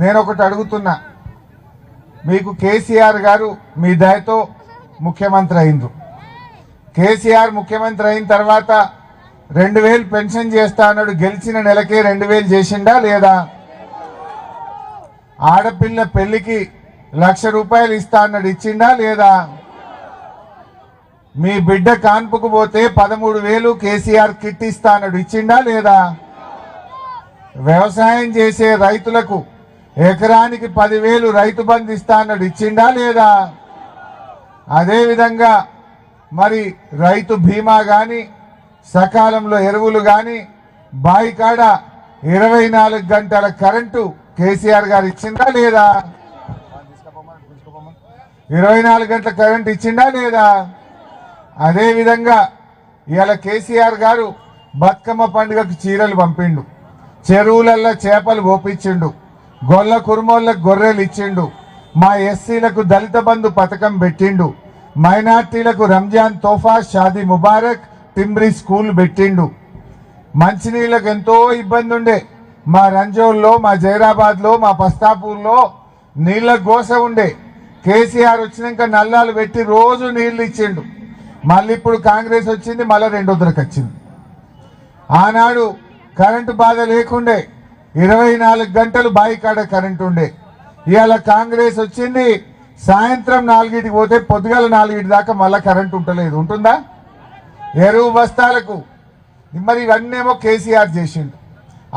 నేను ఒకటి అడుగుతున్నా, మీకు కేసీఆర్ గారు మీ దయతో ముఖ్యమంత్రి అయిండ్రు. కేసీఆర్ ముఖ్యమంత్రి అయిన తర్వాత 2000 పెన్షన్ చేస్తా అన్నాడు. గెలిచిన నెలకే 2000 చేసిండా లేదా? ఆడపిల్ల పెళ్లికి 1,00,000 రూపాయలు ఇస్తా అన్నాడు, ఇచ్చిండా లేదా? మీ బిడ్డ కాన్పుకు పోతే 13,000 కేసీఆర్ కిట్ ఇస్తా అన్నాడు, ఇచ్చిండా లేదా? వ్యవసాయం చేసే రైతులకు ఎకరానికి 10,000 రైతు బంధు ఇస్తా అన్నాడు, ఇచ్చిండా లేదా? అదేవిధంగా మరి రైతు బీమా కానీ, సకాలంలో ఎరువులు కానీ, బాయికాడ 24 గంటల కరెంటు కేసీఆర్ గారు ఇచ్చిందా లేదా? 24 గంటల కరెంటు ఇచ్చిందా లేదా? అదేవిధంగా ఇవాళ కేసీఆర్ గారు బతుకమ్మ పండుగకు చీరలు పంపిండు, చెరువులల్లో చేపలు పోపించిండు, గొల్ల కురుమోళ్ళకు గొర్రెలు ఇచ్చిండు, మా ఎస్సీలకు దళిత బంధు పథకం పెట్టిండు, మైనార్టీలకు రంజాన్ తోఫా, షాదీ ముబారక్, టిమ్రీ స్కూల్ పెట్టిండు. మంచినీళ్ళకు ఎంతో ఇబ్బంది ఉండే. మా రంజోల్లో, మా జైరాబాద్లో, మా పస్తాపూర్లో నీళ్ళ గోస ఉండే. కేసీఆర్ వచ్చినాక నల్లాలు పెట్టి రోజు నీళ్లు ఇచ్చిండు. మళ్ళీ ఇప్పుడు కాంగ్రెస్ వచ్చింది, మళ్ళీ 200కి వచ్చింది. ఆనాడు కరెంటు బాధ లేకుండే, 24 గంటలు బాయికాడ కరెంటు ఉండే. ఇవాళ కాంగ్రెస్ వచ్చింది, సాయంత్రం 4కి పోతే పొద్దుగాల 4 దాకా మళ్ళీ కరెంటు ఉంటలేదు. ఉంటుందా? ఎరువు బస్తాలకు మరి ఇవన్నేమో కేసీఆర్ చేసిండు.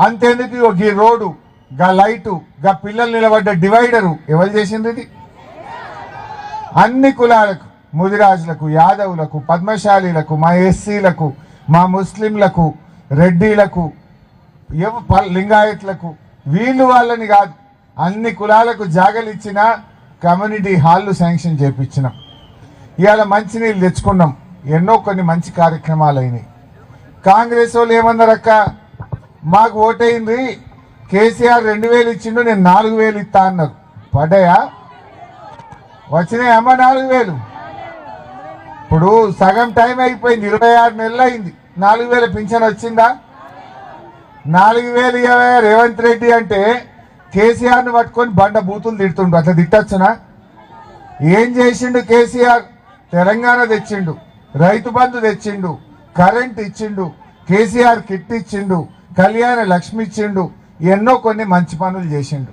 అంతేందుకు ఈ రోడ్డు, గా లైటు, గా పిల్లలు నిలబడ్డ డివైడరు ఎవరు చేసింది? ఇది అన్ని కులాలకు, ముదిరాజులకు, యాదవులకు, పద్మశాలీలకు, మా ఎస్సీలకు, మా ముస్లింలకు, రెడ్డిలకు, లింగాయత్లకు, వీళ్ళు వాళ్ళని కాదు, అన్ని కులాలకు జాగలు ఇచ్చిన కమ్యూనిటీ హాల్లు శాంక్షన్ చేపించినాం. ఇవాళ మంచినీళ్ళు తెచ్చుకున్నాం. ఎన్నో కొన్ని మంచి కార్యక్రమాలు అయినాయి. కాంగ్రెస్ వాళ్ళు ఏమన్నారక్క, మాకు ఓటైంది, కేసీఆర్ 2,000 ఇచ్చిండు, నేను 4,000 ఇస్తా అన్నారు. పడ్డాయా? వచ్చినాయమ్మా 4,000? ఇప్పుడు సగం టైం అయిపోయింది, 26 నెలలు అయింది. 4,000 పింఛన్ వచ్చిందా? 4,000 రేవంత్ రెడ్డి అంటే కేసీఆర్ను పట్టుకొని బండ బూతులు తిడుతుండు. అట్లా తిట్టచ్చునా? ఏం చేసిండు కేసీఆర్? తెలంగాణ తెచ్చిండు, రైతు బంధు తెచ్చిండు, కరెంట్ ఇచ్చిండు, కేసీఆర్ కిట్ ఇచ్చిండు, కళ్యాణ లక్ష్మి ఇచ్చిండు, ఎన్నో కొన్ని మంచి పనులు చేసిండు.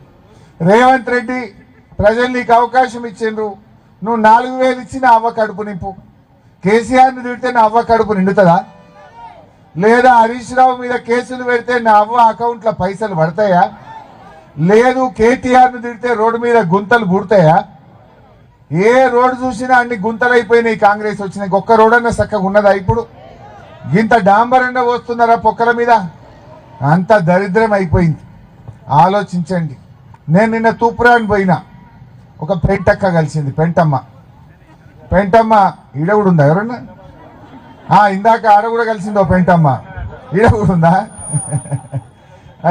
రేవంత్ రెడ్డి ప్రజలు నీకు అవకాశం ఇచ్చిండ్రు, నువ్వు 4,000 ఇచ్చిన అవ్వ కడుపు నింపు. కేసీఆర్ని తిడితే నా అవ్వ కడుపు నిండుతుందా? లేదా హరీష్ రావు మీద కేసులు పెడితే నా అవ్వ అకౌంట్లో పైసలు పడతాయా? లేదు కేటీఆర్ను తిడితే రోడ్డు మీద గుంతలు పుడతాయా? ఏ రోడ్డు చూసినా అన్ని గుంతలు అయిపోయినాయి. కాంగ్రెస్ వచ్చినాయి. ఒక్క రోడ్ అన్నా చక్కగా ఉన్నదా? ఇప్పుడు ఇంత డాంబరన్నా వస్తున్నారా పొక్కల మీద? అంత దరిద్రం అయిపోయింది. ఆలోచించండి. నేను నిన్న తూపురాని పోయినా, ఒక పెంటక్క కలిసింది, పెంటమ్మ ఈడ కూడా ఉందా? ఎవరన్నా? ఇందాక ఆడ కూడా కలిసింది ఓ పెంటమ్మ, ఈడ కూడా ఉందా?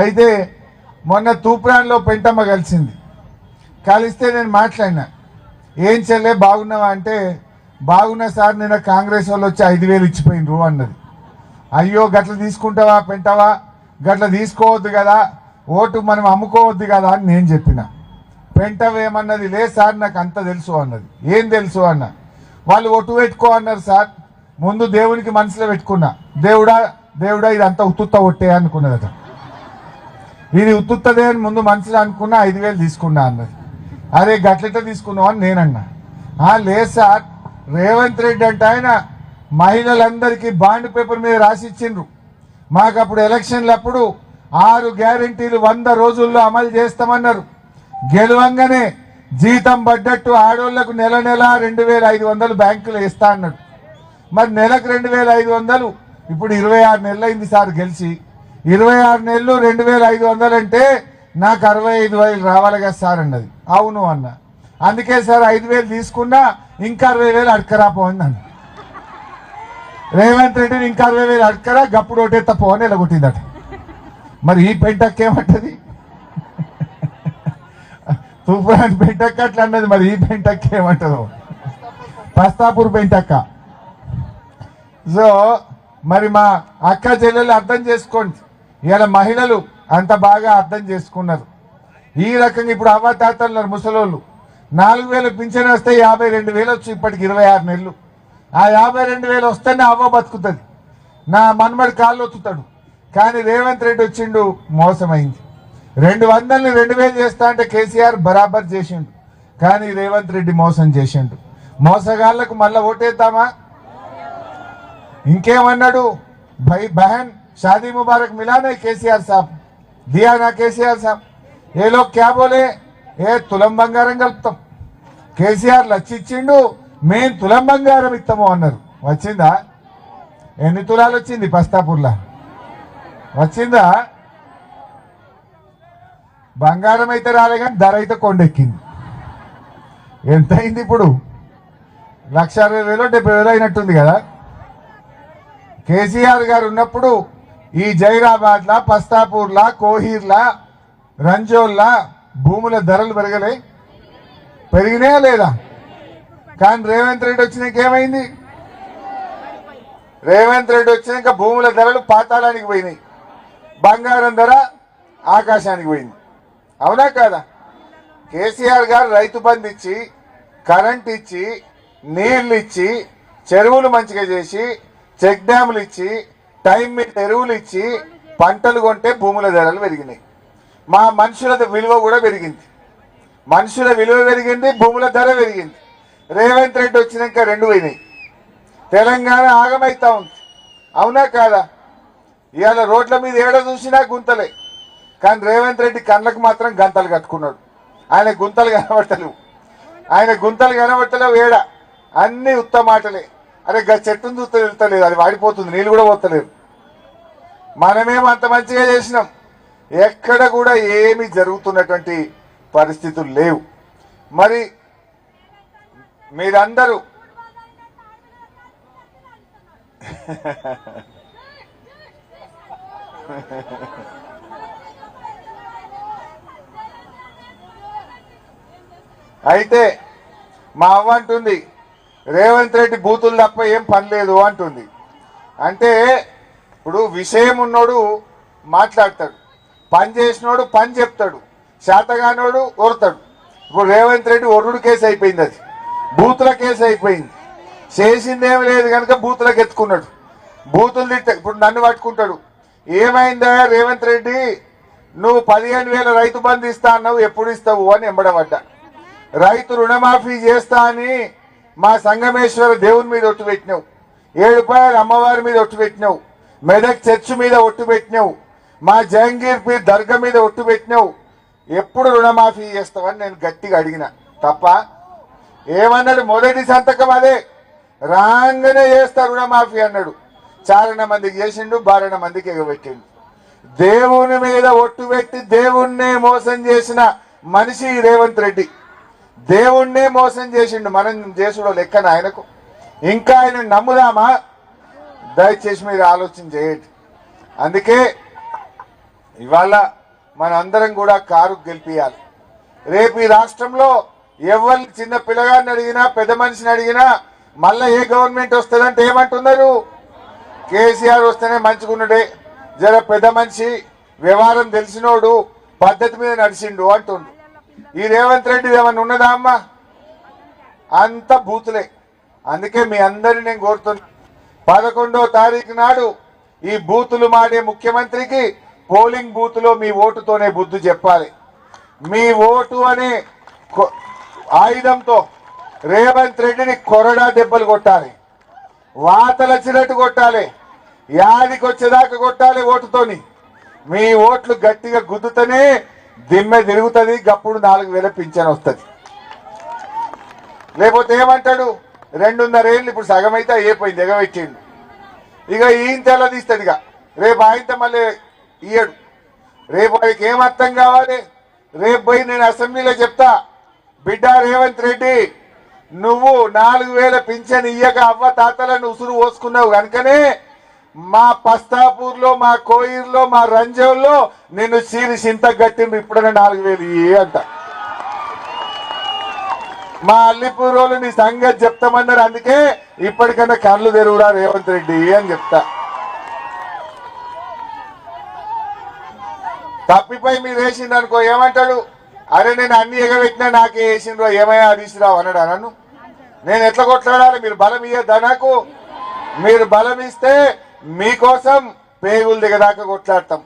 అయితే మొన్న తూప్రాన్లో పెంటమ్మ కలిసింది. కలిస్తే నేను మాట్లాడినా, ఏం చెల్లే బాగున్నావా అంటే, బాగున్నా సార్, నిన్న కాంగ్రెస్ వాళ్ళు వచ్చి 5,000 ఇచ్చిపోయినరు అన్నది. అయ్యో గట్ల తీసుకుంటావా పెంటవా? గట్ల తీసుకోవద్దు కదా, ఓటు మనం అమ్ముకోవద్దు కదా అని నేను చెప్పిన. పెంటవేమన్నది, లేదు సార్ నాకు అంత తెలుసు అన్నది. ఏం తెలుసు అన్న? వాళ్ళు ఒట్టు పెట్టుకో అన్నారు సార్. ముందు దేవునికి మనసులో పెట్టుకున్నా, దేవుడా దేవుడా ఇది అంతా ఉత్తుత్త ఒట్టే అనుకున్నదట. ఇది ఉత్తుత్తదే అని ముందు మనసులో అనుకున్నా, 5,000 తీసుకున్నా అన్నది. అరే గట్లెట్ట తీసుకున్నావు అని నేనన్నా. లేదు సార్, రేవంత్ రెడ్డి అంటే ఆయన మహిళలందరికీ బాండ్ పేపర్ మీద రాసి ఇచ్చిండ్రు. మాకు అప్పుడు ఎలక్షన్లప్పుడు 6 గ్యారెంటీలు 100 రోజుల్లో అమలు చేస్తామన్నారు. గెలవంగానే జీతం పడ్డట్టు ఆడోళ్లకు నెల 2,500 బ్యాంకులు వేస్తా అన్నాడు. మరి నెలకు 2,500, ఇప్పుడు 26 నెలలు అయింది సార్ గెలిచి. 26 నెలలు 2,500 అంటే నాకు 65,000 రావాలి కదా సార్ అన్నది. అవును అన్న. అందుకే సార్ 5,000 తీసుకున్నా, ఇంకా 60,000 అడకరాపోయింది అన్న. రేవంత్ రెడ్డిని ఇంకా 60,000 అడకరా, గప్పుడు ఒకటే తప్పని ఇలా కొట్టిందట. మరి ఈ పెంటక్కేమంటది? తూప్రాన్ పెంటక్క అట్లా అన్నది, మరి ఈ పెంటక్క ఏమంటదో? పస్తాపూర్ పెంటక్క. సో మరి మా అక్క చెల్లెలు అర్థం చేసుకోండి. ఇలా మహిళలు అంత బాగా అర్థం చేసుకున్నారు. ఈ రకంగా ఇప్పుడు అవ్వతాతలు ముసలోళ్ళు 4,000 పింఛన్ వస్తే 52,000 వచ్చి ఇప్పటికి 26 నెలలు. ఆ 52,000 వస్తేనే అవ్వ బతుకుతుంది, నా మన్మడి కాళ్ళు ఒత్తుతాడు. కానీ రేవంత్ రెడ్డి వచ్చిండు, మోసమైంది. 200ని 2,000 చేస్తా అంటే కేసీఆర్ బరాబర్ చేసిండు, కానీ రేవంత్ రెడ్డి మోసం చేసిండు. మోసగాళ్లకు మళ్ళా ఓటేద్దామా? ఇంకేమన్నాడు, भाई बहन शादी मुबारक मिला नहीं केसीआर साहब, दिया ना केसीआर साहब. ये लोग क्या बोले, ఏ తులం బంగారం కలుపుతాం, కేసీఆర్ లచ్చిచ్చిండు, మేము తులం బంగారం ఇస్తాము అన్నారు. వచ్చిందా? ఎన్ని తులాలు వచ్చింది? పస్తాపూర్లా వచ్చిందా? బంగారం అయితే రాలే కానీ ధర అయితే కొండెక్కింది. ఎంత అయింది ఇప్పుడు? 1,60,000 70,000 అయినట్టుంది కదా. కేసీఆర్ గారు ఉన్నప్పుడు ఈ జైరాబాద్లా, పస్తాపూర్లా, కోహీర్లా, రంజోల్లా భూముల ధరలు పెరిగినాయా లేదా? కానీ రేవంత్ రెడ్డి వచ్చినాక ఏమైంది? రేవంత్ రెడ్డి వచ్చినాక భూముల ధరలు పాతాళానికి పోయినాయి, బంగారం ధర ఆకాశానికి పోయింది. అవునా కాదా? కేసీఆర్ గారు రైతు బంధు ఇచ్చి, కరెంట్ ఇచ్చి, నీళ్లు ఇచ్చి, చెరువులు మంచిగా చేసి, చెక్ డ్యాములు ఇచ్చి, టైం మీద ఎరువులు ఇచ్చి పంటలు కొంటే భూముల ధరలు పెరిగినాయి. మా మనుషుల విలువ కూడా పెరిగింది, మనుషుల విలువ పెరిగింది, భూముల ధర పెరిగింది. రేవంత్ రెడ్డి వచ్చినాక 2 పోయినాయి. తెలంగాణ ఆగమైతా ఉంది. అవునా కాదా? ఇవాళ రోడ్ల మీద ఏడ చూసినా గుంతలే, కానీ రేవంత్ రెడ్డి కళ్ళకు మాత్రం గంతలు కట్టుకున్నాడు. ఆయన గుంతలు కనబట్టలేవు ఏడ, అన్ని ఉత్త మాటలే. అరే చెట్టును చూస్తే వెళ్తలేదు, అది వాడిపోతుంది, నీళ్ళు కూడా పోతలేదు. మనమేమో అంత మంచిగా చేసినాం, ఎక్కడ కూడా ఏమి జరుగుతున్నటువంటి పరిస్థితులు లేవు. మరి మీరందరూ అయితే మా అవ్వ అంటుంది, రేవంత్ రెడ్డి బూతులు తప్ప ఏం పని లేదు అంటుంది. అంటే ఇప్పుడు విషయం ఉన్నోడు మాట్లాడతాడు, పని చేసినోడు పని చెప్తాడు, శాతగానోడు ఒరుతాడు. ఇప్పుడు రేవంత్ రెడ్డి ఒర్రుడు కేసు అయిపోయింది, అది బూతుల కేసు అయిపోయింది. చేసిందేమి లేదు కనుక బూతులకు ఎత్తుకున్నాడు. బూతులు తిట్ట ఇప్పుడు నన్ను పట్టుకుంటాడు, ఏమైందా రేవంత్ రెడ్డి, నువ్వు 15,000 రైతు బంధు ఇస్తా అన్నావు, ఎప్పుడు ఇస్తావు అని ఎంబడబడ్డా. రైతు రుణమాఫీ చేస్తా అని మా సంగమేశ్వర దేవుని మీద ఒట్టు పెట్టినావు, 7 రూపాయలు అమ్మవారి మీద ఒట్టు పెట్టినావు, మెదక్ చర్చ్ మీద ఒట్టు పెట్టినావు, మా జహంగీర్ పీర్ దర్గా మీద ఒట్టు పెట్టినావు. ఎప్పుడు రుణమాఫీ చేస్తావని నేను గట్టిగా అడిగిన తప్ప. ఏమన్నాడు? మొదటి సంతకం అదే, రాగానే చేస్తా రుణమాఫీ అన్నాడు. 4 మందికి చేసిండు, 12 మందికి ఎగబెట్టిండు. దేవుని మీద ఒట్టు పెట్టి దేవుణ్ణే మోసం చేసిన మనిషి రేవంత్ రెడ్డి. దేవుణ్ణే మోసం చేసిండు, మనం చేసుడో లెక్కన ఆయనకు. ఇంకా ఆయన నమ్ముదామా? దయచేసి మీరు ఆలోచన చేయండి. అందుకే ఇవాళ మనందరం కూడా కారు గెలిపియాలి. రేపు ఈ రాష్ట్రంలో ఎవరిని చిన్న పిల్లగాడిని అడిగినా, పెద్ద మనిషిని అడిగినా మళ్ళీ ఏ గవర్నమెంట్ వస్తుందంటే ఏమంటున్నారు? కేసీఆర్ వస్తేనే మంచిగున్నాడే, జర పెద్ద మనిషి, వ్యవహారం తెలిసినోడు, పద్ధతి మీద నడిచిండు అంటుండు. ఈ రేవంత్ రెడ్డి ఏమన్నా ఉన్నదా అమ్మా? అంత బూతులే. అందుకే మీ అందరినీ నేను కోరుతున్నా, 11వ తారీఖు నాడు ఈ బూతులు మాడే ముఖ్యమంత్రికి పోలింగ్ బూత్లో మీ ఓటుతోనే బుద్ధి చెప్పాలి. మీ ఓటు అనే ఆయుధంతో రేవంత్ రెడ్డిని కొరడా దెబ్బలు కొట్టాలి, వాతలచ్చినట్టు కొట్టాలి, యాదికి వచ్చేదాకా కొట్టాలి ఓటుతోని. మీ ఓట్లు గట్టిగా గుద్దుతనే దిమ్మె తిరుగుతుంది, గప్పుడు 4,000 పింఛన్ వస్తుంది. లేకపోతే ఏమంటాడు, 2.5 ఏళ్ళు ఇప్పుడు సగం అయితే అయిపోయింది, ఎగబెట్టిండు. ఇక ఈయన తెల్ల తీస్తాడు, ఇక రేపు ఆయనతో మళ్ళీ ఇయ్యడు. రేపు వాడికి ఏం అర్థం కావాలి? రేపు పోయి నేను అసెంబ్లీలో చెప్తా, బిడ్డ రేవంత్ రెడ్డి, నువ్వు 4,000 పింఛన్ ఇయ్యక అవ్వ తాతలను ఉసురు పోసుకున్నావు కనుకనే మా పస్తాపూర్లో, మా కోయిర్లో, మా రంజంలో నిన్ను చీరి చింత గట్టిండ్రు, ఇప్పుడైనా 4,000 ఇయ్యి అంట. మా అల్లిపూర్ వాళ్ళు నీ సంగతి చెప్తామన్నారు, అందుకే ఇప్పటికన్నా కళ్ళు తెరువురా రేవంత్ రెడ్డి అని చెప్తా. తప్పిపోయి మీరు వేసింది అనుకో ఏమంటాడు, అరే నేను అన్ని ఎగబెట్టినా నాకే వేసిండ్రో ఏమైనా తీసుకురావు అన్నాడు నన్ను. నేను ఎట్లా కొట్లాడాలి? మీరు బలం ఇయ్యద్దా నాకు? మీరు బలం ఇస్తే మీకోసం పేగులు దిగదాకా కొట్లాడతాం,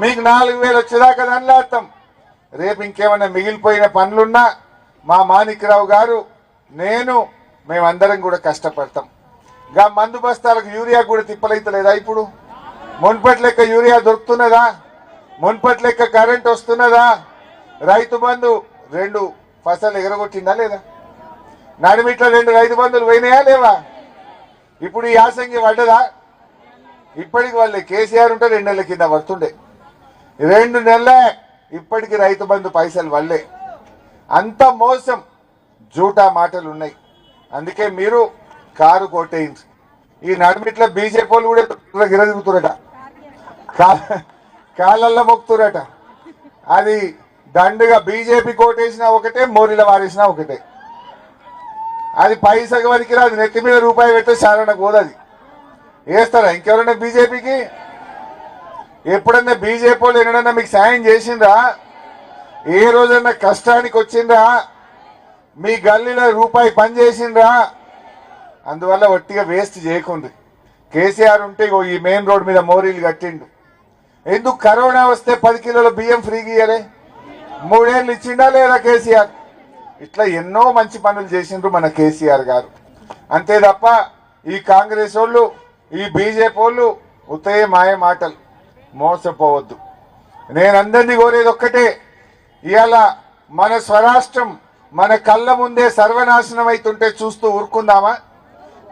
మీకు 4000 వచ్చేదాకా దండలాడతాం. రేపు ఇంకేమైనా మిగిలిపోయిన పనులున్నా మా మాణిక్రావు గారు మేమందరం కూడా కష్టపడతాం. గా మందు బస్తాలకు యూరియా కూడా తిప్పలైతలేదా? ఇప్పుడు మున్పటి లెక్క యూరియా దొరుకుతున్నదా? మున్పటి లెక్క కరెంట్ వస్తున్నదా? రైతు బంధు 2 ఫసలు ఎగరగొట్టిందా లేదా? నడిమిట్ల 2 రైతు బంధులు పోయినాయా లేవా? ఇప్పుడు ఈ యాసంగి పడ్డదా? ఇప్పటికి వాళ్ళే కేసీఆర్ ఉంటే 2 నెలల కింద పడుతుండే, 2 నెలలే ఇప్పటికి రైతు బంధు పైసలు వల్లే. అంత మోసం జూటా మాటలు ఉన్నాయి. అందుకే మీరు కారు కొట్టేయింది. ఈ నడిమిట్ల బీజేపీ వాళ్ళు కూడా గిరదిగుతురట, కాళ్ళల్లో మొక్కుతురట. అది దండుగా బీజేపీ కోటేసినా ఒకటే, మోరీల వారేసినా ఒకటే. అది పైసకి వరకు రాదు, నెత్తి మీద రూపాయి పెట్టే సారణ పోదది. వేస్తారా ఇంకెవరన్నా బీజేపీకి? ఎప్పుడన్నా బీజేపీ వాళ్ళు ఎన్నడన్నా మీకు సాయం చేసిండ్రా? ఏ రోజన్నా కష్టానికి వచ్చిండ్రా? మీ గల్లీలో రూపాయి పని చేసిండ్రా? అందువల్ల ఒట్టిగా వేస్ట్ చేయకుండ్రి. కేసీఆర్ ఉంటే ఈ మెయిన్ రోడ్ మీద మోరీలు కట్టిండు. ఎందుకు కరోనా వస్తే 10 కిలోల బియ్యం ఫ్రీగా ఇయ్యలే? 3 ఏళ్ళు ఇచ్చిండా లేదా కేసీఆర్? ఇట్లా ఎన్నో మంచి పనులు చేసిండ్రు మన కేసీఆర్ గారు. అంతే తప్ప ఈ కాంగ్రెస్ వాళ్ళు, ఈ బీజేపీ వాళ్ళు ఉత్తయ మాయ మాటలు. మోసపోవద్దు. నేను అందరినీ కోరేది ఒక్కటే, ఇవాళ మన స్వరాష్ట్రం మన కళ్ళ ముందే సర్వనాశనం అవుతుంటే చూస్తూ ఊరుకుందామా?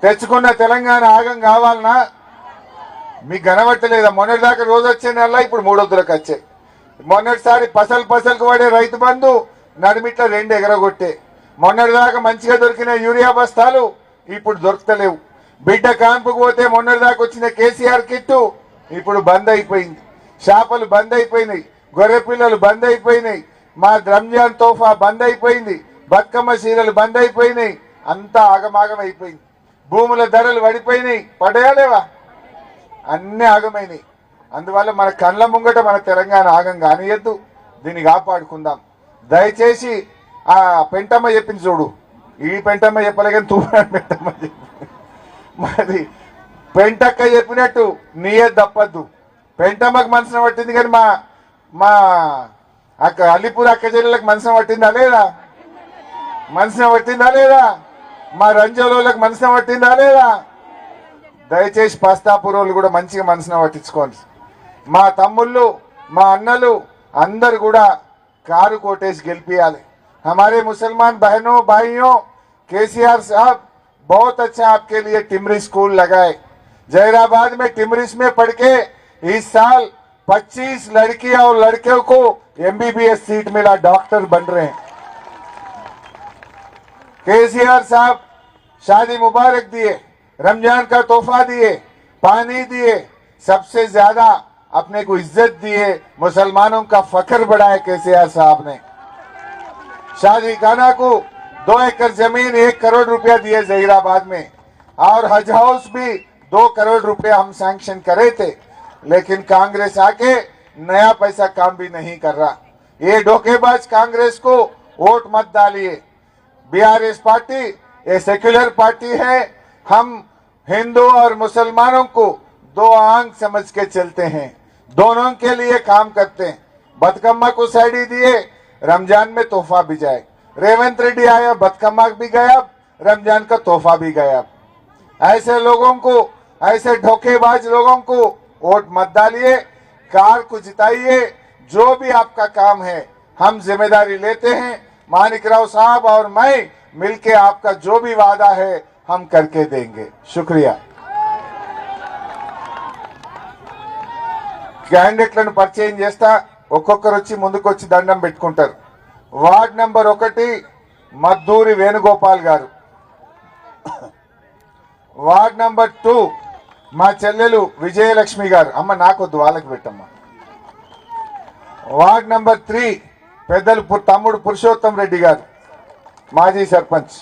తెచ్చుకున్న తెలంగాణ ఆగం కావాలనా? మీకు కనబట్టలేదా? మొన్నటిదాకా రోజు వచ్చే నెల ఇప్పుడు 3 వద్దులకు వచ్చాయి. మొన్నటిసారి పసలకు పడే రైతు బంధు నడిమిట్ల 2 ఎగరగొట్టే. మొన్నటిదాకా మంచిగా దొరికిన యూరియా బస్తాలు ఇప్పుడు దొరుకుతలేవు. బిడ్డ క్యాంపుకు పోతే మొన్నటిదాకా వచ్చిన కేసీఆర్ కిట్టు ఇప్పుడు బంద్ అయిపోయింది. చేపలు బంద్ అయిపోయినాయి, గొర్రె పిల్లలు బంద్ అయిపోయినాయి, మా రంజాన్ తోఫా బంద్ అయిపోయింది, బతుకమ్మ చీరలు బంద్ అయిపోయినాయి. అంతా ఆగమాగం అయిపోయింది. భూముల ధరలు పడిపోయినాయి, పడ్డాయా లేవా? అన్నీ ఆగమైనాయి. అందువల్ల మన కళ్ళ ముంగట మన తెలంగాణ ఆగం కానియద్దు. దీన్ని కాపాడుకుందాం. దయచేసి ఆ పెంటమ్మ చెప్పింది చూడు, ఈ పెంటమ్మ చెప్పలే కానీ తూపాడు పెంటమ్మ చెప్పి, మరి పెంటక్క చెప్పినట్టు నీయే తప్పద్దు. పెంటమ్మకు మనసున పట్టింది కానీ మా అక్క అల్లిపూర్ అక్క చెల్లెలకు మనసున పట్టిందా లేదా? మనసున పట్టిందా లేదా? మా రంజోలకు మనసున పట్టిందా లేదా? దయచేసి పస్తాపూర్ వాళ్ళు కూడా మంచిగా మనసున పట్టించుకోండి. మా తమ్ముళ్ళు, మా అన్నలు అందరు కూడా కారు कोटेज गेलिपियाले। हमारे मुसलमान बहनों भाइयों, केसीआर साहब बहुत अच्छा आपके लिए टिमरी स्कूल लगाए। जहीराबाद में टिमरिस में पढ़ के इस साल 25 लड़कियां और लड़कों को एमबीबीएस सीट मिला, डॉक्टर बन रहे हैं। केसीआर साहब शादी मुबारक दिए, रमजान का तोहफा दिए, पानी दिए, सबसे ज्यादा अपने को इज्जत दिए, मुसलमानों का फख्र बढ़ाया केसीआर साहब ने। शादी खाना को 2 एकड़ जमीन 1 करोड़ रुपया दिए जहीराबाद में, और हज हाउस भी 2 करोड़ रुपया हम सैंक्शन करे थे, लेकिन कांग्रेस आके नया पैसा काम भी नहीं कर रहा। ये धोखेबाज कांग्रेस को वोट मत डालिए। बीआरएस पार्टी ये सेक्युलर पार्टी है। हम हिंदू और मुसलमानों को 2 आंख समझ के चलते हैं, दोनों के लिए काम करते हैं। बतकम्मा को साइडी दिए, रमजान में तोहफा भी जाए। रेवंत रेड्डी आया, बतकम्मा भी गया, रमजान का तोहफा भी गया। ऐसे लोगों को, ऐसे धोखेबाज लोगों को वोट मत डालिए, कार को जिताइए। जो भी आपका काम है हम जिम्मेदारी लेते हैं। माणिकराव साहब और मैं मिलके आपका जो भी वादा है हम करके देंगे। शुक्रिया। క్యాండిడేట్లను పరిచయం చేస్తా, ఒక్కొక్కరు వచ్చి ముందుకు వచ్చి దండం పెట్టుకుంటారు. వార్డ్ నంబర్ 1 మద్దూరి వేణుగోపాల్ గారు. వార్డ్ నంబర్ 2 మా చెల్లెలు విజయలక్ష్మి గారు. అమ్మ నాకొద్దు, వాళ్ళకి పెట్టమ్మా. వార్డ్ నంబర్ 3 పెద్దలు తమ్ముడు పురుషోత్తం రెడ్డి గారు, మాజీ సర్పంచ్.